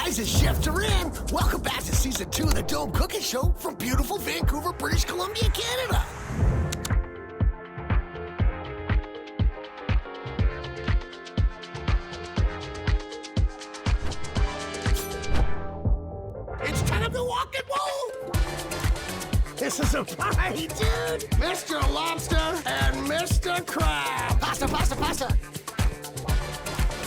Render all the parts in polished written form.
guys, it's Chef Duran. Welcome back to Season 2 of the Dome Cooking Show from beautiful Vancouver, British Columbia, Canada. It's time to walk and roll. This is a party, dude. Mr. Lobster and Mr. Crab. Pasta, pasta, pasta.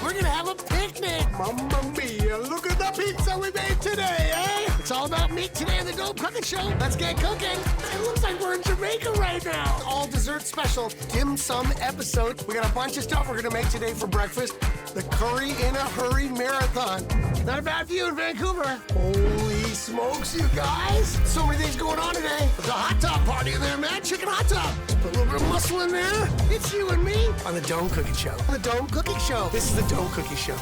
We're gonna have a picnic. Mamma mia, look at the pizza we made today, eh? It's all about meat today on the Dome Cooking Show. Let's get cooking. It looks like we're in Jamaica right now. All dessert special dim sum episode. We got a bunch of stuff we're gonna make today for breakfast. The Curry in a Hurry Marathon. Not a bad view in Vancouver. Holy smokes, you guys. So many things going on today. There's a hot dog party in there, man. Chicken hot dog. Put a little bit of mussel in there. It's you and me on the Dome Cooking Show. The Dome Cooking Show. This is the Dome Cooking Show.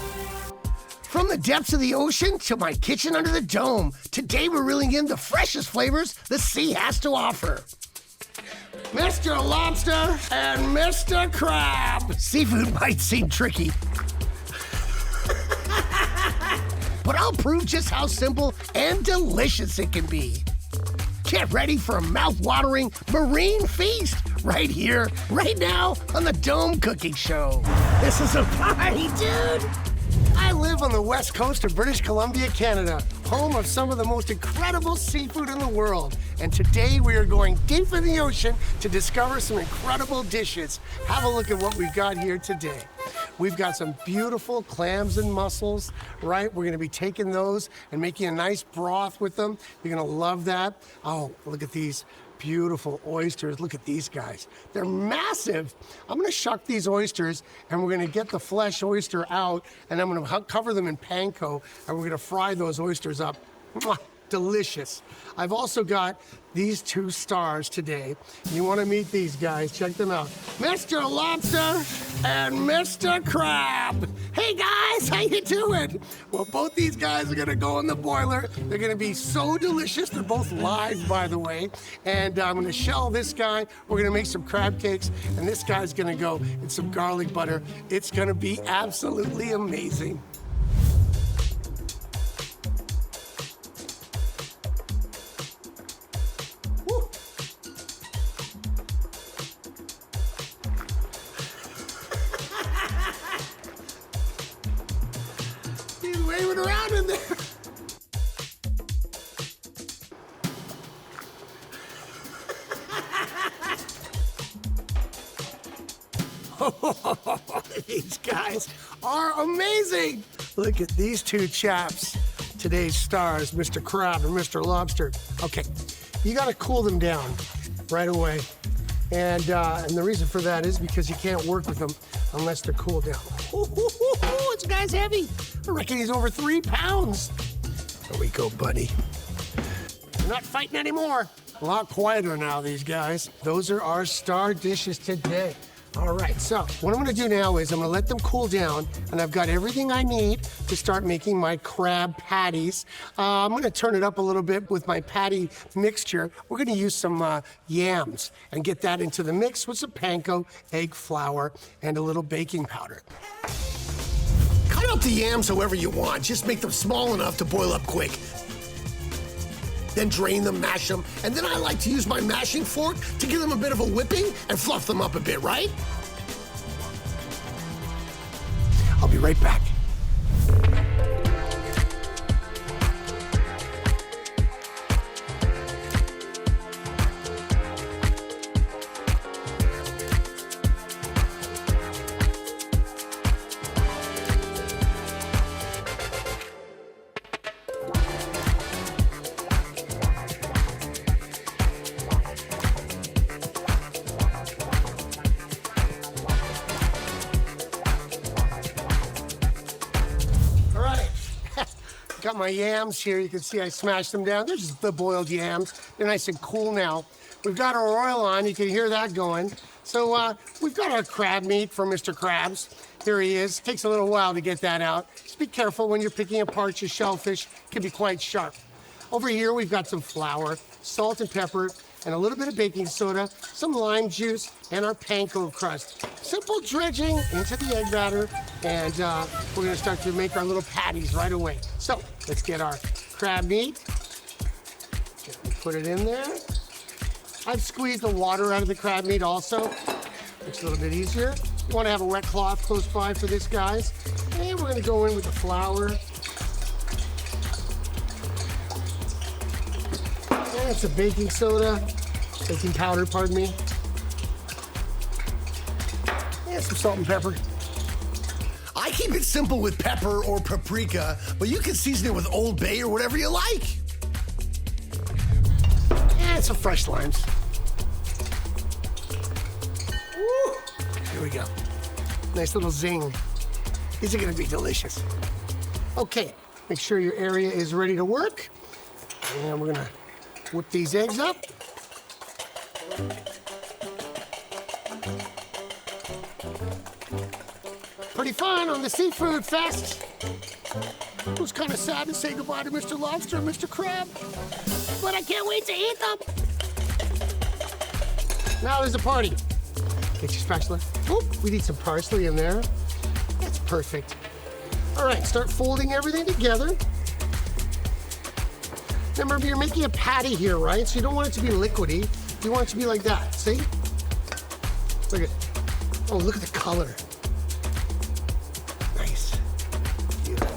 From the depths of the ocean to my kitchen under the dome, today we're reeling in the freshest flavors the sea has to offer. Mr. Lobster and Mr. Crab. Seafood might seem tricky, but I'll prove just how simple and delicious it can be. Get ready for a mouth-watering marine feast right here, right now on the Dome Cooking Show. This is a party, dude. I live on the west coast of British Columbia, Canada, home of some of the most incredible seafood in the world. And today we are going deep in the ocean to discover some incredible dishes. Have a look at what we've got here today. We've got some beautiful clams and mussels, right? We're gonna be taking those and making a nice broth with them. You're gonna love that. Oh, look at these beautiful oysters. Look at these guys. They're massive. I'm gonna shuck these oysters and we're gonna get the flesh oyster out and I'm gonna cover them in panko and we're gonna fry those oysters up. Mwah, delicious. I've also got these two stars today. You wanna meet these guys, check them out. Mr. Lobster and Mr. Crab. Hey guys, how you doing? Well, both these guys are gonna go in the boiler. They're gonna be so delicious. They're both live, by the way. And I'm gonna shell this guy. We're gonna make some crab cakes. And this guy's gonna go in some garlic butter. It's gonna be absolutely amazing. He's waving around in there. These guys are amazing. Look at these two chaps. Today's stars, Mr. Crab and Mr. Lobster. Okay, you gotta cool them down right away. And the reason for that is because you can't work with them unless they're cooled down. This guy's heavy. I reckon he's over 3 pounds. There we go, buddy. We're not fighting anymore. A lot quieter now, these guys. Those are our star dishes today. All right, so what I'm gonna do now is I'm gonna let them cool down, and I've got everything I need to start making my crab patties. I'm gonna turn it up a little bit with my patty mixture. We're gonna use some yams and get that into the mix with some panko, egg flour, and a little baking powder. Cut out the yams however you want. Just make them small enough to boil up quick. Then drain them, mash them, and then I like to use my mashing fork to give them a bit of a whipping and fluff them up a bit, right? I'll be right back. Got my yams here. You can see I smashed them down. They're just the boiled yams. They're nice and cool now. We've got our oil on. You can hear that going. So we've got our crab meat from Mr. Krabs. Here he is. Takes a little while to get that out. Just be careful when you're picking apart your shellfish. It can be quite sharp. Over here, we've got some flour, salt and pepper, and a little bit of baking soda, some lime juice, and our panko crust. Simple dredging into the egg batter, and we're gonna start to make our little patties right away. So let's get our crab meat. Put it in there. I've squeezed the water out of the crab meat also. Makes it a little bit easier. You wanna have a wet cloth close by for this, guys. And we're gonna go in with the flour. And some baking soda, baking powder, pardon me. And some salt and pepper. I keep it simple with pepper or paprika, but you can season it with Old Bay or whatever you like. And some fresh limes. Woo. Here we go. Nice little zing. These are gonna be delicious. Okay, make sure your area is ready to work. And we're gonna whip these eggs up. Pretty fun on the seafood fest. It was kind of sad to say goodbye to Mr. Lobster and Mr. Crab, but I can't wait to eat them. Now there's a party. Get your spatula. Oop, we need some parsley in there. That's perfect. All right, start folding everything together. Remember, you're making a patty here, right? So you don't want it to be liquidy. You want it to be like that, see? Look at, oh, look at the color. Nice. Beautiful.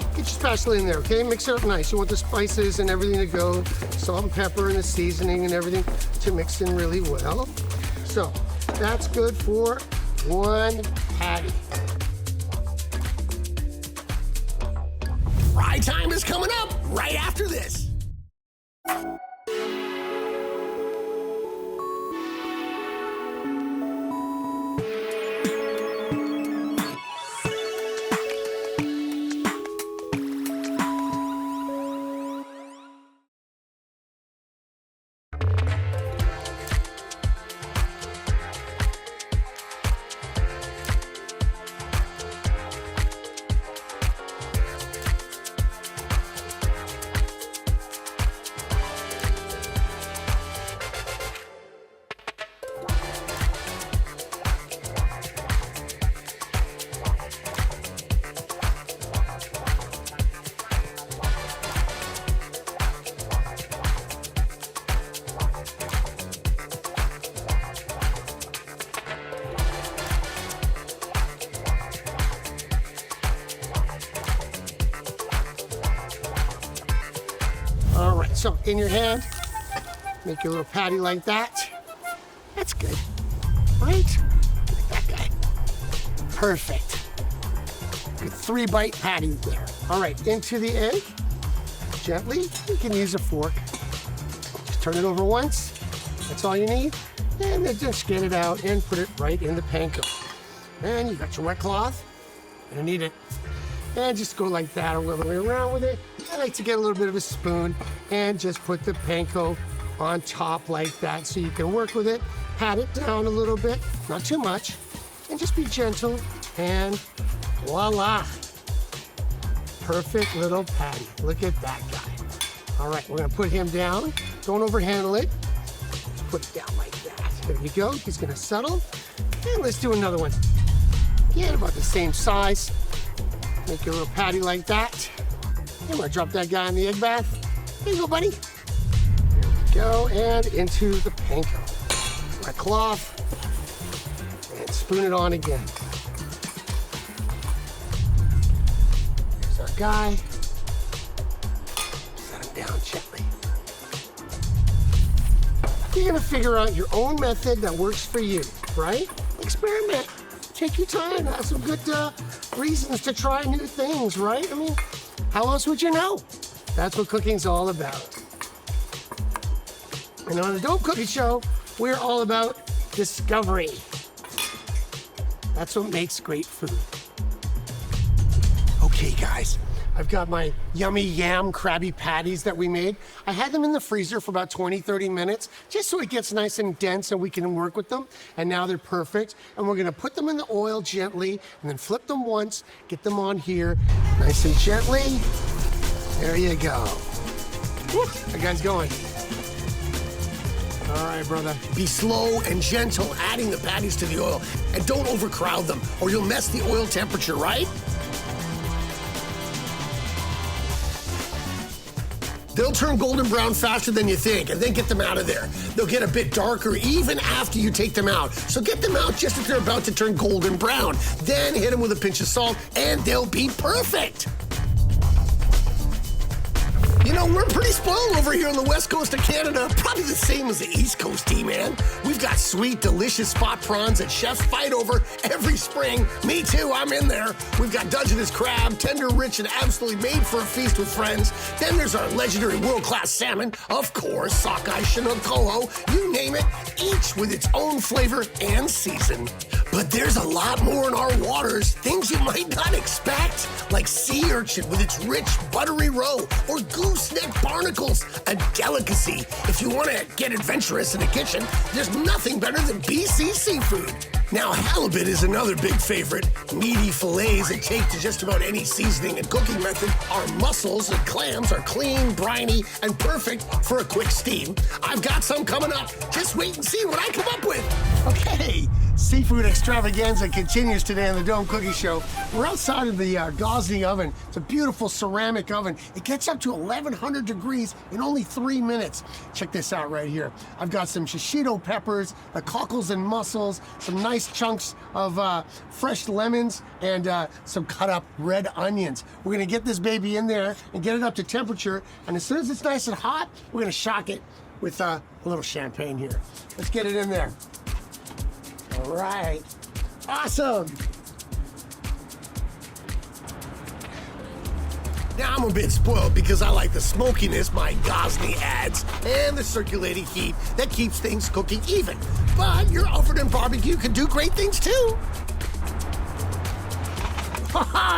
Get your spatula in there, okay? Mix it up nice. You want the spices and everything to go, salt and pepper and the seasoning and everything to mix in really well. So that's good for one patty. Fry time is coming up right after this. All right, so in your hand, make your little patty like that. That's good, right? Like that guy. Perfect. Good 3-bite patty there. All right, into the egg, gently. You can use a fork. Just turn it over once. That's all you need. And then just get it out and put it right in the panko. And you got your wet cloth. You're gonna need it. And just go like that a little way around with it. I like to get a little bit of a spoon and just put the panko on top like that so you can work with it. Pat it down a little bit, not too much, and just be gentle, and voila. Perfect little patty. Look at that guy. All right, we're gonna put him down. Don't overhandle it. Just put it down like that. There you go, he's gonna settle. And let's do another one. Get about the same size. Make your little patty like that. I'm gonna drop that guy in the egg bath. There you go, buddy. There we go, and into the panko. My cloth, and spoon it on again. There's our guy. Set him down gently. You're gonna figure out your own method that works for you, right? Experiment. Take your time. Have some good reasons to try new things, right? I mean, how else would you know? That's what cooking's all about. And on the Dope Cookie Show, we're all about discovery. That's what makes great food. Okay, guys. I've got my yummy yam Krabby Patties that we made. I had them in the freezer for about 20, 30 minutes, just so it gets nice and dense and we can work with them. And now they're perfect. And we're gonna put them in the oil gently and then flip them once, get them on here, nice and gently. There you go. Woo, that guy's going. All right, brother. Be slow and gentle adding the patties to the oil, and don't overcrowd them or you'll mess the oil temperature, right? They'll turn golden brown faster than you think, and then get them out of there. They'll get a bit darker even after you take them out. So get them out just as they're about to turn golden brown. Then hit them with a pinch of salt, and they'll be perfect. You know, we're pretty spoiled over here on the west coast of Canada, probably the same as the east coast, D-man. We've got sweet, delicious spot prawns that chefs fight over every spring. Me too, I'm in there. We've got Dungeness crab, tender, rich, and absolutely made for a feast with friends. Then there's our legendary world-class salmon, of course, sockeye, chinook, coho, you name it, each with its own flavor and season. But there's a lot more in our waters, things you might not expect, like sea urchin with its rich, buttery roe, or gooseneck barnacles, a delicacy. If you want to get adventurous in the kitchen, there's nothing better than BC seafood. Now, halibut is another big favorite. Meaty fillets that take to just about any seasoning and cooking method. Our mussels and clams are clean, briny, and perfect for a quick steam. I've got some coming up. Just wait and see what I come up with. Okay, seafood extravaganza continues today on the Dome Cookie Show. We're outside of the Gosney oven. It's a beautiful ceramic oven. It gets up to 1100 degrees in only 3 minutes. Check this out right here. I've got some shishito peppers, the cockles and mussels, some nice chunks of fresh lemons, and some cut up red onions. We're gonna get this baby in there and get it up to temperature, and as soon as it's nice and hot, we're gonna shock it with a little champagne here. Let's get it in there. All right, awesome. Now, I'm a bit spoiled because I like the smokiness my Gosney adds and the circulating heat that keeps things cooking even. But your Overton barbecue can do great things too.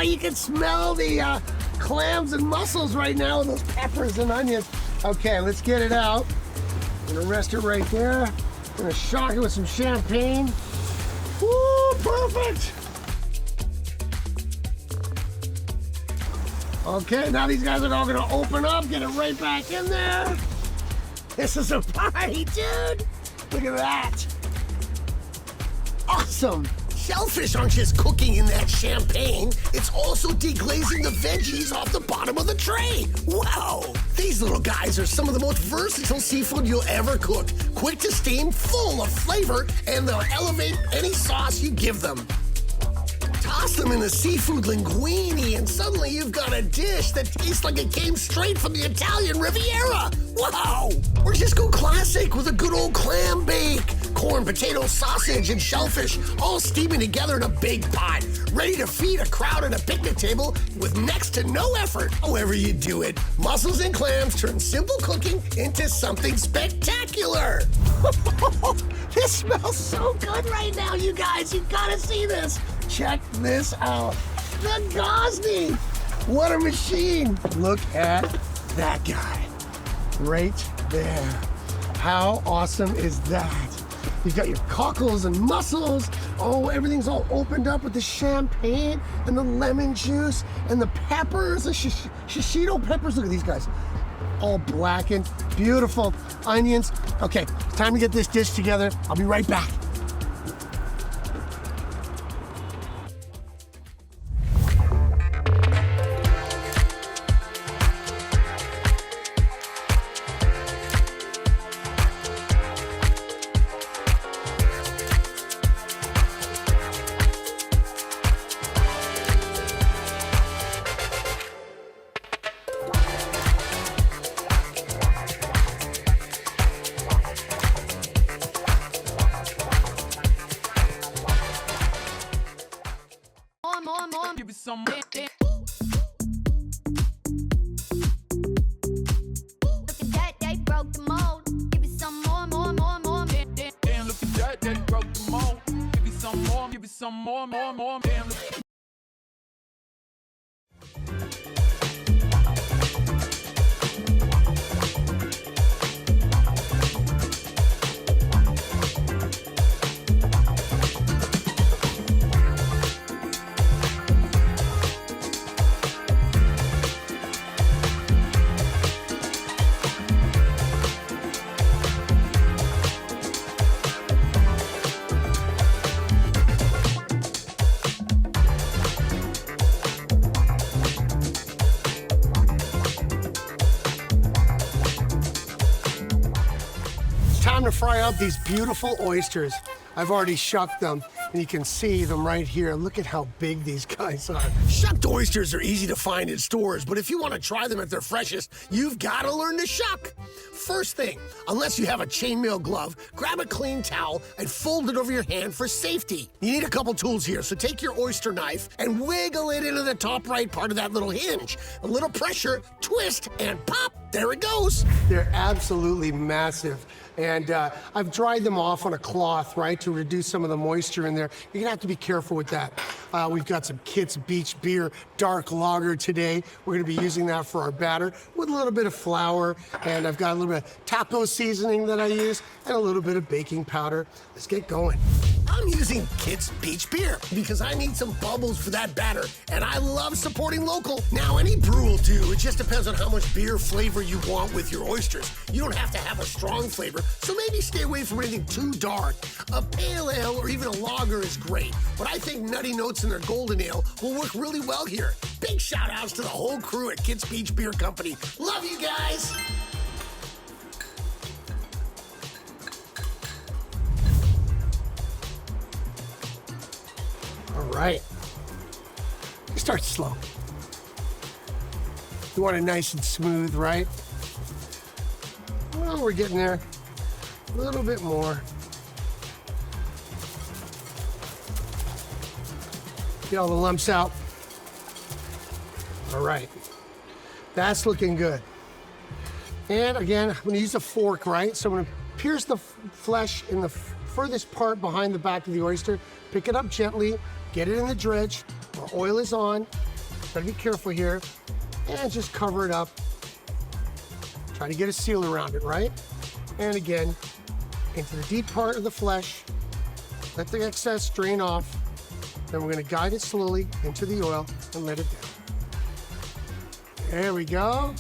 You can smell the clams and mussels right now with those peppers and onions. Okay, let's get it out. I'm gonna rest it right there. I'm gonna shock it with some champagne. Woo, perfect. Okay, now these guys are all gonna open up, get it right back in there. This is a party, dude. Look at that. Awesome. Shellfish aren't just cooking in that champagne, it's also deglazing the veggies off the bottom of the tray. Wow! These little guys are some of the most versatile seafood you'll ever cook. Quick to steam, full of flavor, and they'll elevate any sauce you give them. Toss them in a seafood linguine, and suddenly you've got a dish that tastes like it came straight from the Italian Riviera. Wow! Or just go classic with a good old clam bake. Corn, potato, sausage, and shellfish all steaming together in a big pot, ready to feed a crowd at a picnic table with next to no effort. However you do it, mussels and clams turn simple cooking into something spectacular. This smells so good right now, you guys. You gotta see this. Check this out. The Gosney. What a machine. Look at that guy right there. How awesome is that? You've got your cockles and mussels. Oh, everything's all opened up with the champagne and the lemon juice and the peppers, the shishito peppers. Look at these guys. All blackened, beautiful onions. Okay, it's time to get this dish together. I'll be right back. Give me some more. Look at that, they broke the mold. Give me some more. Damn, look at that, they broke the mold. Give me some more. Damn, look. gonna fry up these beautiful oysters. I've already shucked them, and you can see them right here. Look at how big these guys are. Shucked oysters are easy to find in stores, but if you want to try them at their freshest, you've got to learn to shuck. First thing, unless you have a chainmail glove, grab a clean towel and fold it over your hand for safety. You need a couple tools here, so take your oyster knife and wiggle it into the top right part of that little hinge. A little pressure, twist, and pop, there it goes. They're absolutely massive. And I've dried them off on a cloth, right, to reduce some of the moisture in there. You're gonna have to be careful with that. We've got some Kit's Beach Beer Dark Lager today. We're gonna be using that for our batter with a little bit of flour, and I've got a little bit of taco seasoning that I use, and a little bit of baking powder. Let's get going. I'm using Kit's Beach Beer because I need some bubbles for that batter, and I love supporting local. Now, any brew will do. It just depends on how much beer flavor you want with your oysters. You don't have to have a strong flavor, so maybe stay away from anything too dark. A pale ale or even a lager is great, but I think nutty notes in their golden ale will work really well here. Big shout outs to the whole crew at Kit's Beach Beer Company. Love you guys. All right. Start slow. You want it nice and smooth, right? Well, we're getting there. A little bit more. Get all the lumps out. All right. That's looking good. And again, I'm gonna use a fork, right? So I'm gonna pierce the flesh in the furthest part behind the back of the oyster. Pick it up gently, get it in the dredge. Our oil is on. Gotta be careful here. And just cover it up. Try to get a seal around it, right? And again, into the deep part of the flesh. Let the excess drain off. Then we're gonna guide it slowly into the oil and let it down. There we go.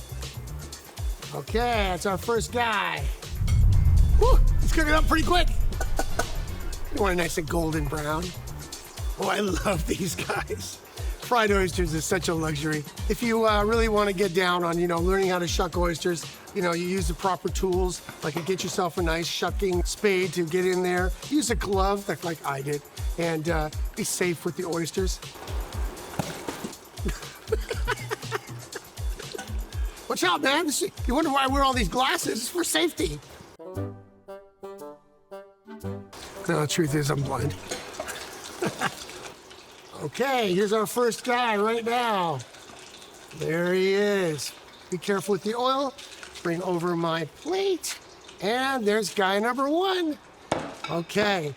Okay, that's our first guy. Whew, let's cook it up pretty quick. You want it nice and golden brown. Oh, I love these guys. Fried oysters is such a luxury. If you really want to get down on, learning how to shuck oysters, you use the proper tools, like get yourself a nice shucking spade to get in there. Use a glove, like I did, and be safe with the oysters. Watch out, man. You wonder why I wear all these glasses. It's for safety. No, the truth is I'm blind. Okay, here's our first guy right now. There he is. Be careful with the oil. Bring over my plate. And there's guy number one. Okay.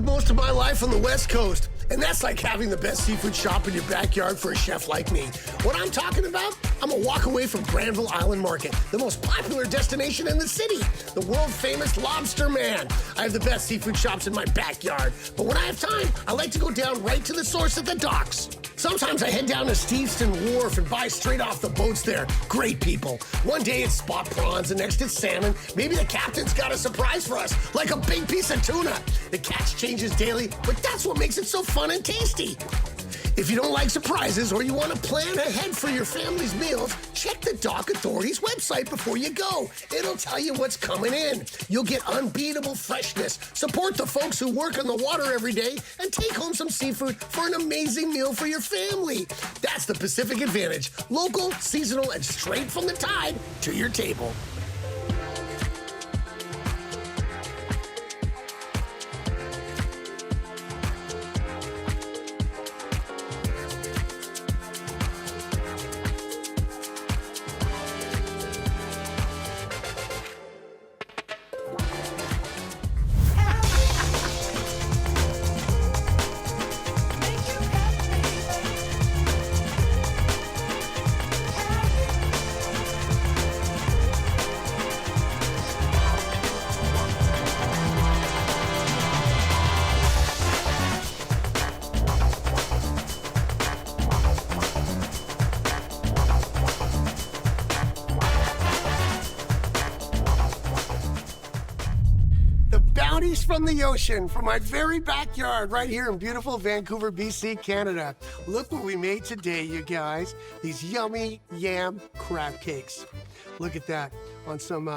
lived most of my life on the West Coast, and that's like having the best seafood shop in your backyard for a chef like me. What I'm talking about, I'm a walk away from Granville Island Market, the most popular destination in the city, the world-famous Lobster Man. I have the best seafood shops in my backyard, but when I have time, I like to go down right to the source at the docks. Sometimes I head down to Steveston Wharf and buy straight off the boats there. Great people. One day it's spot prawns, the next it's salmon. Maybe the captain's got a surprise for us, like a big piece of tuna. The catch changes daily, but that's what makes it so fun and tasty. If you don't like surprises or you want to plan ahead for your family's meals, check the Dock Authority's website before you go. It'll tell you what's coming in. You'll get unbeatable freshness, support the folks who work on the water every day, and take home some seafood for an amazing meal for your family. That's the Pacific Advantage. Local, seasonal, and straight from the tide to your table. Bounties from the ocean, from my very backyard, right here in beautiful Vancouver, BC, Canada. Look what we made today, you guys. These yummy yam crab cakes. Look at that, on some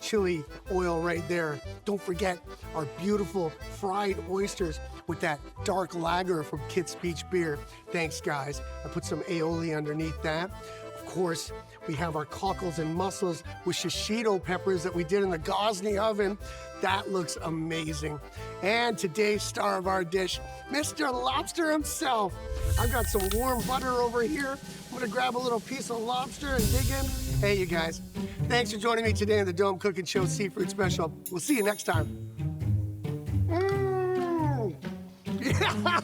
chili oil right there. Don't forget our beautiful fried oysters with that dark lager from Kit's Beach Beer. Thanks, guys. I put some aioli underneath that. Of course, we have our cockles and mussels with shishito peppers that we did in the Gosney oven. That looks amazing. And today's star of our dish, Mr. Lobster himself. I've got some warm butter over here. I'm gonna grab a little piece of lobster and dig in. Hey, you guys, thanks for joining me today in the Dome Cooking Show Seafood Special. We'll see you next time. Yeah.